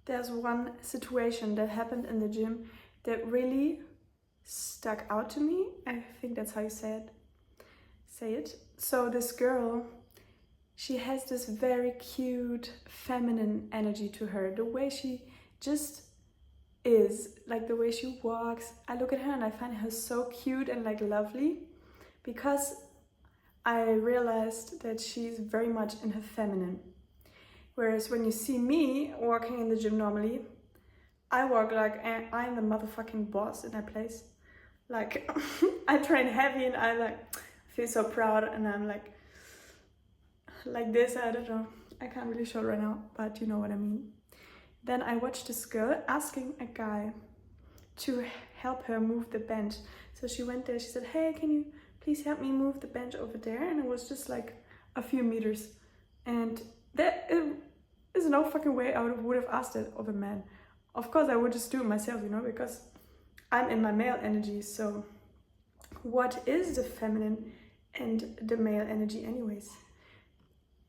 there's one situation that happened in the gym that really stuck out to me. I think that's how you say it. So this girl, she has this very cute feminine energy to her. The way she just is, like the way she walks. I look at her and I find her so cute and like lovely, because I realized that she's very much in her feminine. Whereas when you see me walking in the gym normally, I walk like I'm the motherfucking boss in that place. Like I train heavy and I like feel so proud, and I'm like this. I don't know, I can't really show it right now, but you know what I mean. Then I watched this girl asking a guy to help her move the bench. So she went there, she said, hey, can you please help me move the bench over there? And it was just like a few meters. And there is no fucking way I would have asked it of a man. Of course I would just do it myself, you know, because I'm in my male energy. So what is the feminine and the male energy anyways?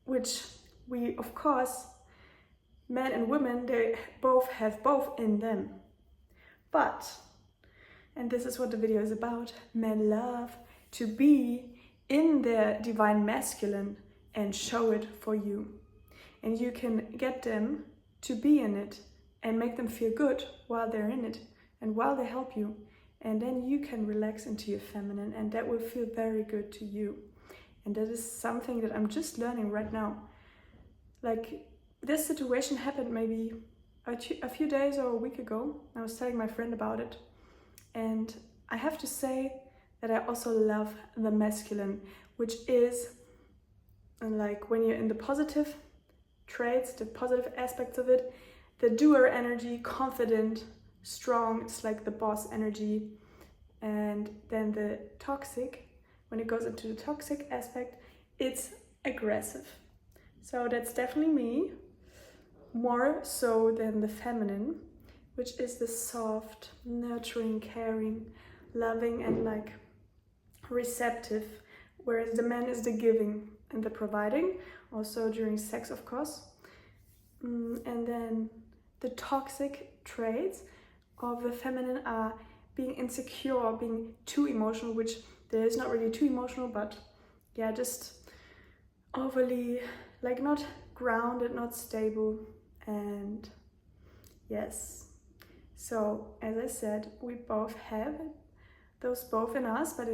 Which we, of course, men and women, they both have both in them. But, and this is what the video is about, men love to be in their divine masculine and show it for you. And you can get them to be in it and make them feel good while they're in it and while they help you. And then you can relax into your feminine, and that will feel very good to you. And that is something that I'm just learning right now. Like, this situation happened maybe a few days or a week ago. I was telling my friend about it. And I have to say that I also love the masculine, which is like when you're in the positive traits, the positive aspects of it, the doer energy, confident, strong, it's like the boss energy. And then the toxic, when it goes into the toxic aspect, it's aggressive. So that's definitely me, more so than the feminine, which is the soft, nurturing, caring, loving, and like receptive, whereas the man is the giving and the providing, also during sex, of course. And then the toxic traits of the feminine are being insecure, being too emotional, which there is not really too emotional, but yeah, just overly, like not grounded, not stable. And yes, so as I said, we both have those both in us, but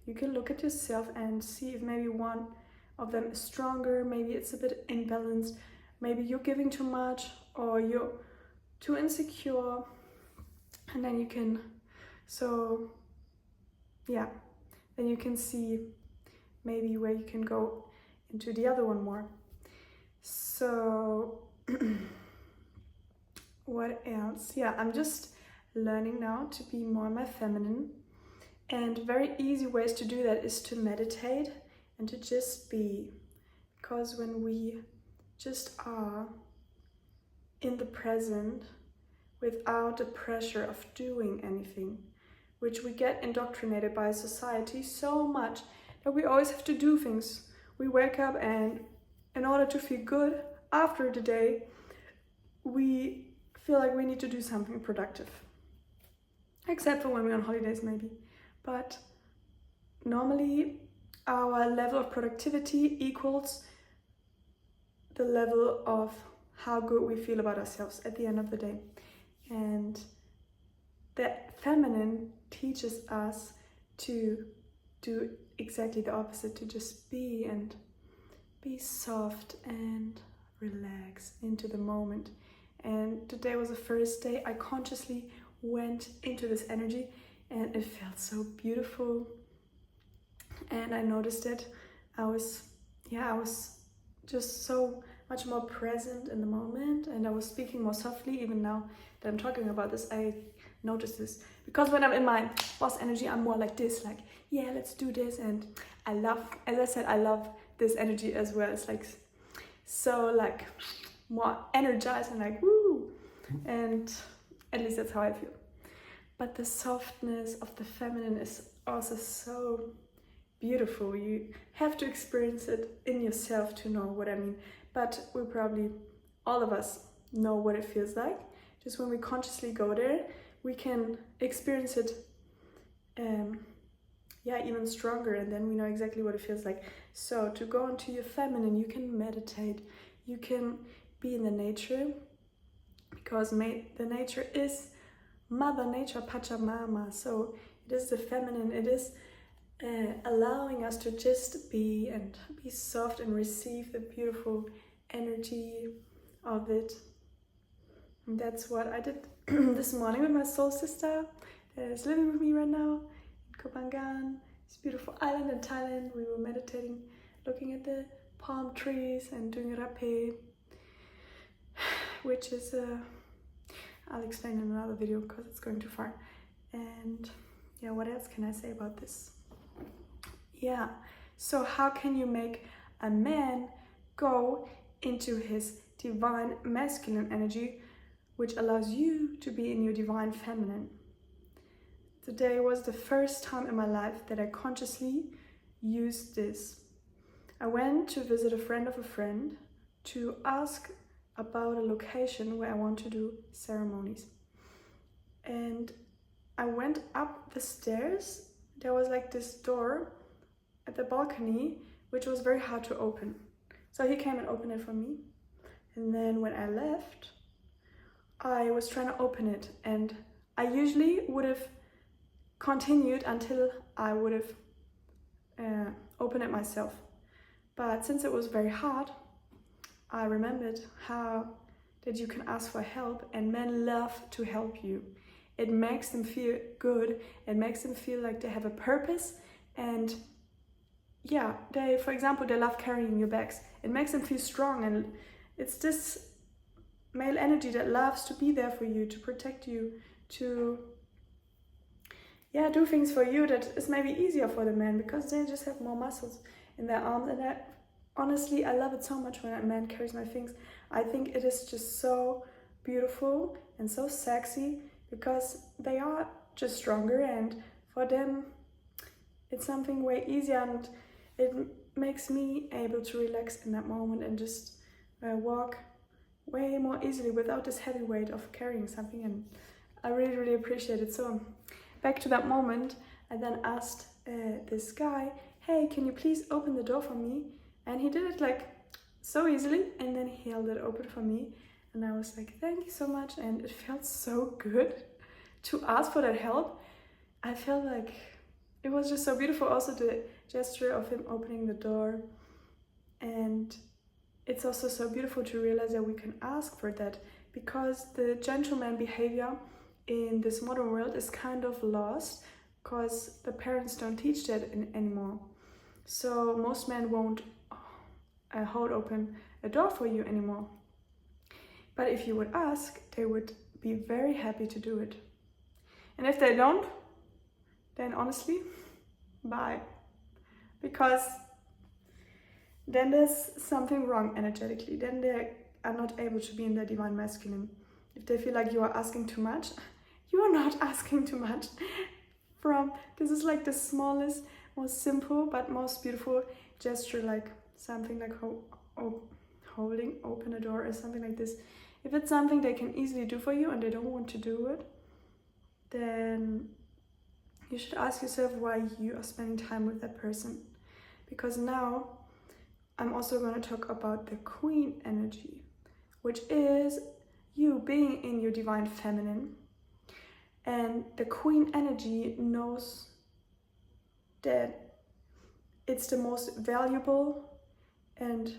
you can look at yourself and see if maybe one of them is stronger, maybe it's a bit imbalanced, maybe you're giving too much or you're too insecure. And then you can, so yeah, then you can see maybe where you can go into the other one more. So what else? Yeah, I'm just learning now to be more my feminine, and very easy ways to do that is to meditate and to just be, because when we just are in the present without the pressure of doing anything, which we get indoctrinated by society so much that we always have to do things. We wake up and in order to feel good after the day, we feel like we need to do something productive. Except for when we're on holidays maybe. But normally our level of productivity equals the level of how good we feel about ourselves at the end of the day. And the feminine teaches us to do exactly the opposite, to just be and be soft and relax into the moment. And today was the first day I consciously went into this energy, and it felt so beautiful. And I noticed it. I was just so much more present in the moment, and I was speaking more softly. Even now that I'm talking about this, I notice this, because when I'm in my boss energy, I'm more like this, like, yeah, let's do this. And I love, as I said, I love this energy as well. It's like so like more energized and like woo, and at least that's how I feel. But the softness of the feminine is also so beautiful. You have to experience it in yourself to know what I mean. But we probably, all of us, know what it feels like. Just when we consciously go there, we can experience it even stronger, and then we know exactly what it feels like. So to go into your feminine, you can meditate, you can be in the nature, because the nature is Mother Nature, Pachamama. So it is the feminine, it is allowing us to just be and be soft and receive the beautiful energy of it. And that's what I did this morning with my soul sister that is living with me right now in Koh Phangan, this beautiful island in Thailand. We were meditating, looking at the palm trees and doing rapé, which is I'll explain in another video because it's going too far. And yeah, what else can I say about this? Yeah, so how can you make a man go into his divine masculine energy, which allows you to be in your divine feminine? Today was the first time in my life that I consciously used this. I went to visit a friend of a friend to ask about a location where I want to do ceremonies. And I went up the stairs. There was like this door at the balcony, which was very hard to open. So he came and opened it for me. And then when I left, I was trying to open it, and I usually would have continued until I would have opened it myself. But since it was very hard, I remembered how that you can ask for help, and men love to help you. It makes them feel good. It makes them feel like they have a purpose, and yeah, for example, they love carrying your bags. It makes them feel strong, and it's this male energy that loves to be there for you, to protect you, to do things for you that is maybe easier for the men because they just have more muscles in their arms. And honestly, I love it so much when a man carries my things. I think it is just so beautiful and so sexy because they are just stronger, and for them it's something way easier, and it makes me able to relax in that moment and just walk way more easily without this heavy weight of carrying something. And I really, really appreciate it. So back to that moment, I then asked this guy, hey, can you please open the door for me? And he did it like so easily, and then he held it open for me, and I was like, thank you so much. And it felt so good to ask for that help. I felt like it was just so beautiful, also the gesture of him opening the door. And it's also so beautiful to realize that we can ask for that, because the gentleman behavior in this modern world is kind of lost because the parents don't teach that anymore. So most men won't hold open a door for you anymore. But if you would ask, they would be very happy to do it. And if they don't, then honestly, bye. Because then there's something wrong energetically. Then they are not able to be in their divine masculine. If they feel like you are asking too much, you are not asking too much. This is like the smallest, most simple, but most beautiful gesture, like something like holding open a door or something like this. If it's something they can easily do for you and they don't want to do it, then you should ask yourself why you are spending time with that person. Because now I'm also going to talk about the queen energy, which is you being in your divine feminine. And the queen energy knows that it's the most valuable and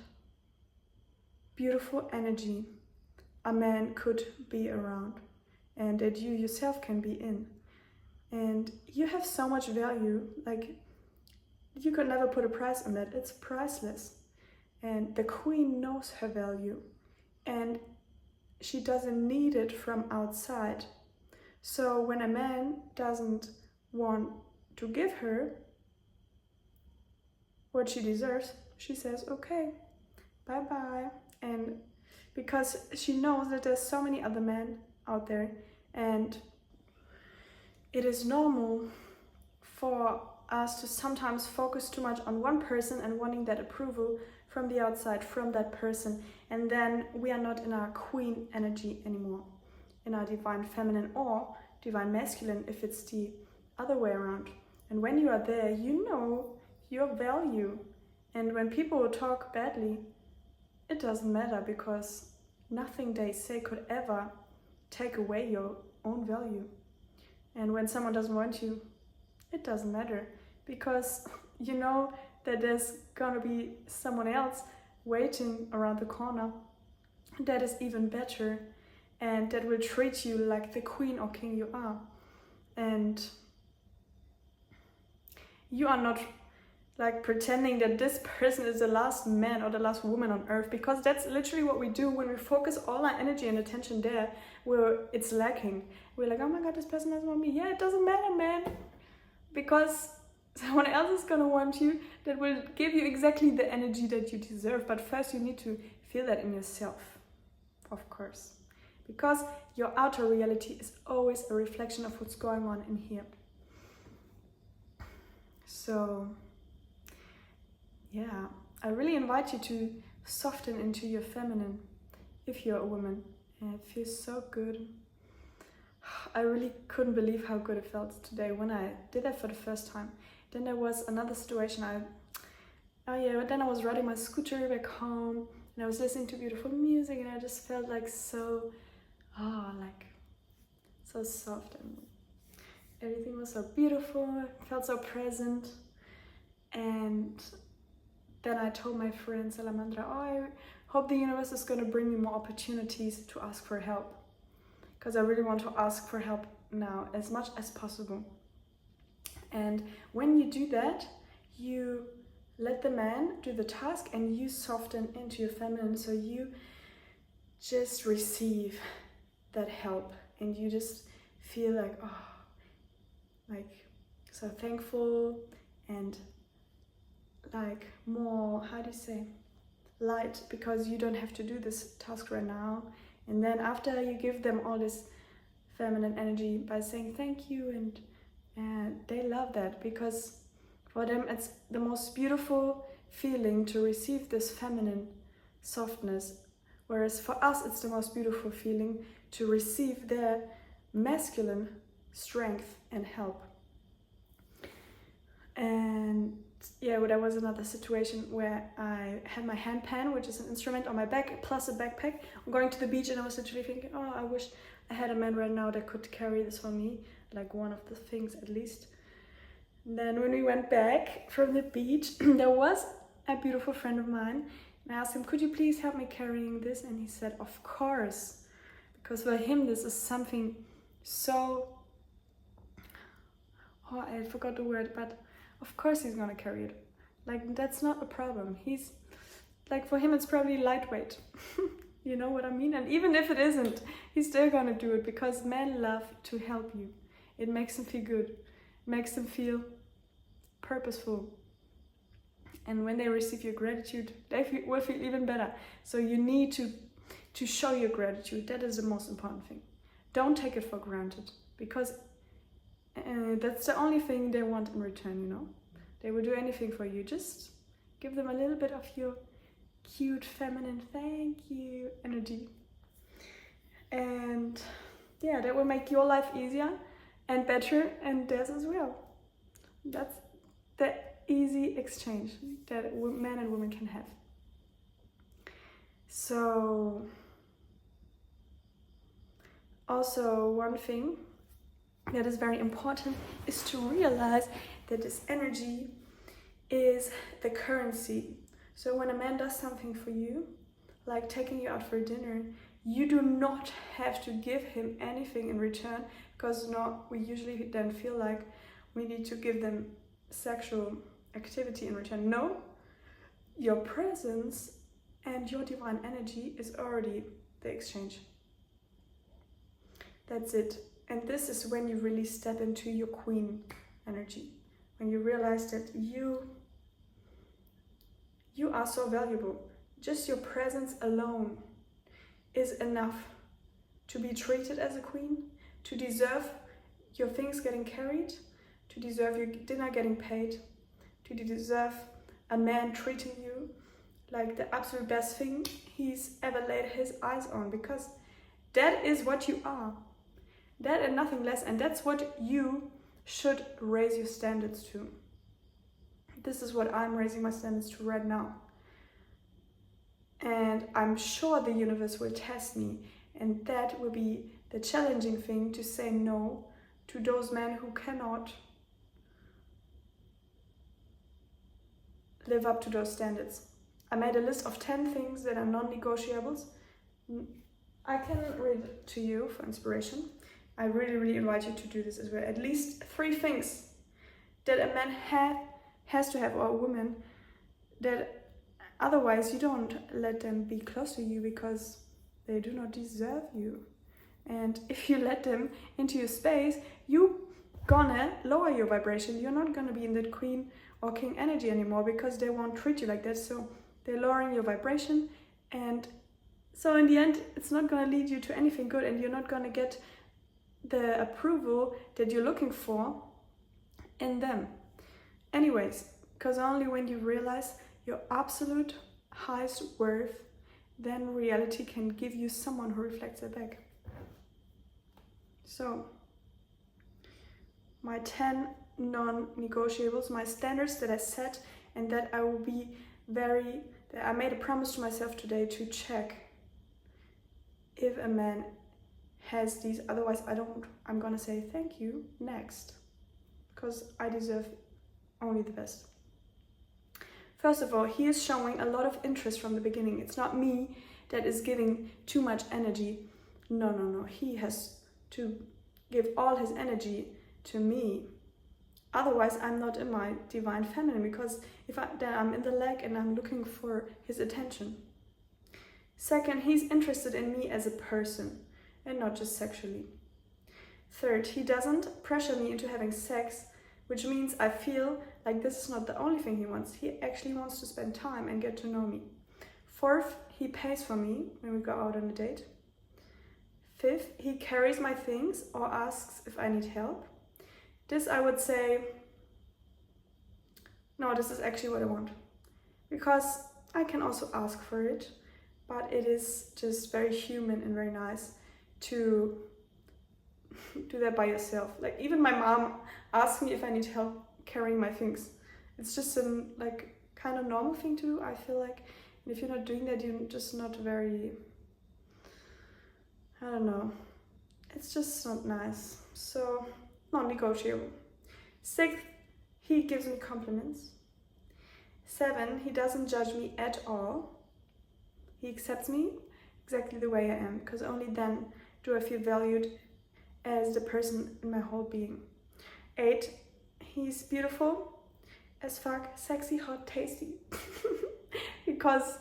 beautiful energy a man could be around, and that you yourself can be in. And you have so much value, like you could never put a price on that. It's priceless. And the queen knows her value, and she doesn't need it from outside. So when a man doesn't want to give her what she deserves, she says, okay, bye-bye. And because she knows that there's so many other men out there, and it is normal for us to sometimes focus too much on one person and wanting that approval from the outside, from that person, and then we are not in our queen energy anymore, in our divine feminine or divine masculine if it's the other way around. And when you are there, you know your value. And when people talk badly, it doesn't matter, because nothing they say could ever take away your own value. And when someone doesn't want you, it doesn't matter, because you know that there's gonna be someone else waiting around the corner that is even better and that will treat you like the queen or king you are. And you are not like pretending that this person is the last man or the last woman on earth, because that's literally what we do when we focus all our energy and attention there where it's lacking. We're like, oh my god, this person doesn't want me. Yeah, it doesn't matter, man, because someone else is gonna want you that will give you exactly the energy that you deserve. But first you need to feel that in yourself, of course, because your outer reality is always a reflection of what's going on in here. So yeah, I really invite you to soften into your feminine if you're a woman, and it feels so good. I really couldn't believe how good it felt today when I did that for the first time. Then there was another situation. Then I was riding my scooter back home and I was listening to beautiful music, and I just felt like so soft, and everything was so beautiful. It felt so present. And then I told my friend Salamandra, I hope the universe is going to bring me more opportunities to ask for help, because I really want to ask for help now as much as possible. And when you do that, you let the man do the task and you soften into your feminine, so you just receive that help and you just feel like, like so thankful and like more, how do you say, light, because you don't have to do this task right now. And then after you give them all this feminine energy by saying thank you, and they love that, because for them it's the most beautiful feeling to receive this feminine softness, whereas for us it's the most beautiful feeling to receive their masculine strength and help. And yeah, there was another situation where I had my handpan, which is an instrument, on my back plus a backpack. I'm going to the beach and I was literally thinking, oh, I wish I had a man right now that could carry this for me, like one of the things at least. And then when we went back from the beach, there was a beautiful friend of mine, and I asked him, could you please help me carrying this? And he said, of course, because for him this is something so, I forgot the word, but of course he's gonna carry it. Like, that's not a problem. He's like, for him it's probably lightweight. You know what I mean? And even if it isn't, he's still gonna do it, because men love to help you. It makes them feel good. It makes them feel purposeful. And when they receive your gratitude, they will feel even better. So you need to show your gratitude. That is the most important thing. Don't take it for granted, because that's the only thing they want in return, you know? They will do anything for you. Just give them a little bit of your cute, feminine, thank you energy. And yeah, that will make your life easier and better, and theirs as well. That's the easy exchange that men and women can have. So, also one thing that is very important is to realize that this energy is the currency. So when a man does something for you, like taking you out for dinner, you do not have to give him anything in return, because we usually then feel like we need to give them sexual activity in return. No, your presence and your divine energy is already the exchange. That's it. And this is when you really step into your queen energy, when you realize that you are so valuable. Just your presence alone is enough to be treated as a queen, to deserve your things getting carried, to deserve your dinner getting paid, to deserve a man treating you like the absolute best thing he's ever laid his eyes on, because that is what you are. That and nothing less, and that's what you should raise your standards to. This is what I'm raising my standards to right now. And I'm sure the universe will test me, and that will be the challenging thing, to say no to those men who cannot live up to those standards. I made a list of 10 things that are non-negotiables. I can read it to you for inspiration. I really invite you to do this as well. At least 3 things that a man has to have, or a woman, that otherwise you don't let them be close to you, because they do not deserve you. And if you let them into your space, you gonna lower your vibration. You're not gonna be in that queen or king energy anymore, because they won't treat you like that. So they're lowering your vibration, and so in the end it's not gonna lead you to anything good, and you're not gonna get the approval that you're looking for in them. Anyways, because only when you realize your absolute highest worth, then reality can give you someone who reflects it back. So, my 10 non-negotiables, my standards that I set, and that I will be that I made a promise to myself today to check if a man has these. Otherwise I'm gonna say thank you next, because I deserve only the best. First of all, he is showing a lot of interest from the beginning. It's not me that is giving too much energy. No. He has to give all his energy to me. Otherwise, I'm not in my divine feminine, because then I'm in the lack and I'm looking for his attention. Second, he's interested in me as a person and not just sexually. Third, he doesn't pressure me into having sex, which means I feel like this is not the only thing he wants. He actually wants to spend time and get to know me. Fourth, he pays for me when we go out on a date. Fifth, he carries my things or asks if I need help. This I would say, no, this is actually what I want. Because I can also ask for it, but it is just very human and very nice to do that by yourself. Like, even my mom asks me if I need help carrying my things. It's just a kind of normal thing to do, I feel like. And if you're not doing that, you're just not very, I don't know, it's just not nice. So, non-negotiable. Sixth, he gives me compliments. 7, he doesn't judge me at all. He accepts me exactly the way I am, because only then do I feel valued as the person in my whole being. 8, he's beautiful as fuck, sexy, hot, tasty. Because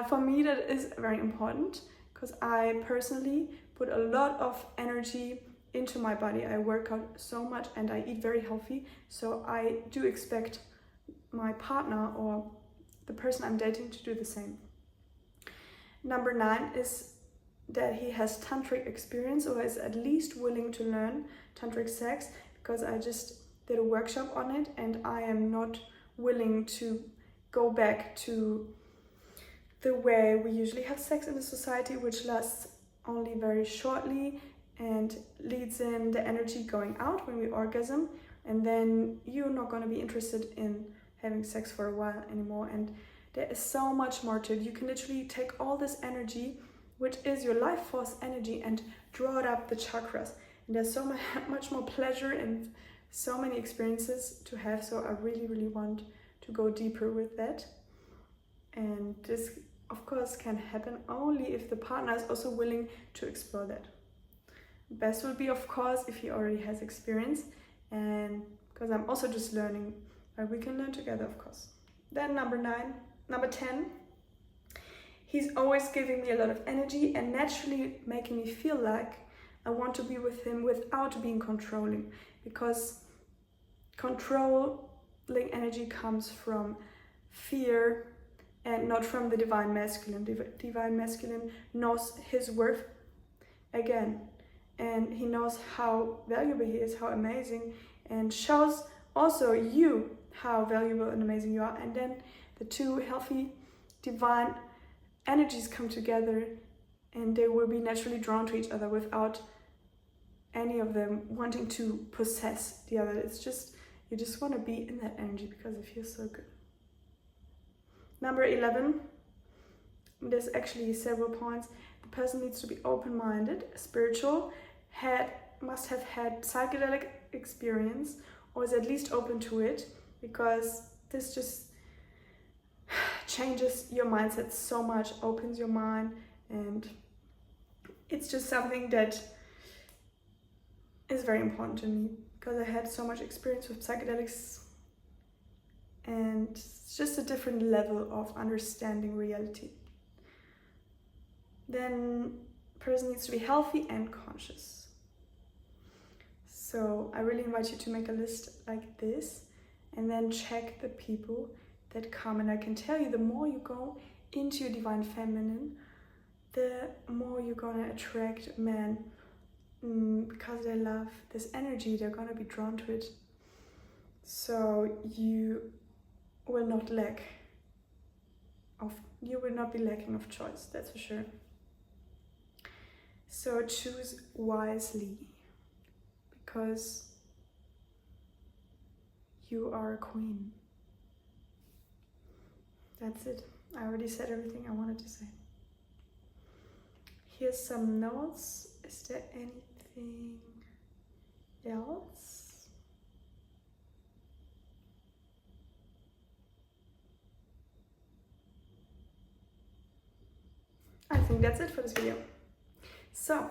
for me that is very important, because I personally put a lot of energy into my body. I work out so much and I eat very healthy, so I do expect my partner or the person I'm dating to do the same. Number 9 is that he has tantric experience, or is at least willing to learn tantric sex, because I just did a workshop on it and I am not willing to go back to the way we usually have sex in the society, which lasts only very shortly and leads in the energy going out when we orgasm, and then you're not going to be interested in having sex for a while anymore. And there is so much more to it. You can literally take all this energy, which is your life force energy, and draw it up the chakras. And there's so much more pleasure and so many experiences to have. So I really want to go deeper with that. And this, of course, can happen only if the partner is also willing to explore that. Best would be, of course, if he already has experience, and because I'm also just learning, but we can learn together, of course. Then number 10, he's always giving me a lot of energy and naturally making me feel like I want to be with him without being controlling, because controlling energy comes from fear and not from the divine masculine. Divine masculine knows his worth again, and he knows how valuable he is, how amazing, and shows also you how valuable and amazing you are. And then the two healthy divine energies come together, and they will be naturally drawn to each other without any of them wanting to possess the other. It's just, you just want to be in that energy because it feels so good. Number 11, there's actually several points. The person needs to be open-minded, spiritual, must have had psychedelic experience, or is at least open to it, because this just changes your mindset so much, opens your mind, and it's just something that is very important to me because I had so much experience with psychedelics, and it's just a different level of understanding reality. Then person needs to be healthy and conscious. So I really invite you to make a list like this and then check the people that come. And I can tell you, the more you go into your divine feminine, the more you're gonna attract men, because they love this energy, they're gonna be drawn to it. So you will not be lacking of choice, that's for sure. So choose wisely, because you are a queen. That's it. I already said everything I wanted to say. Here's some notes. Is there anything else? I think that's it for this video. So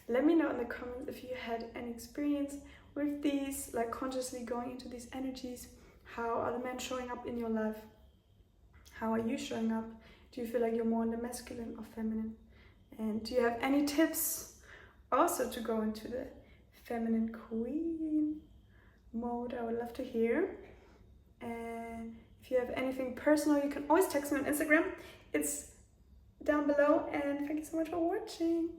let me know in the comments if you had any experience with these, like consciously going into these energies. How are the men showing up in your life? How are you showing up? Do you feel like you're more in the masculine or feminine? And do you have any tips also to go into the feminine queen mode? I would love to hear. And if you have anything personal, you can always text me on Instagram. It's down below, and thank you so much for watching.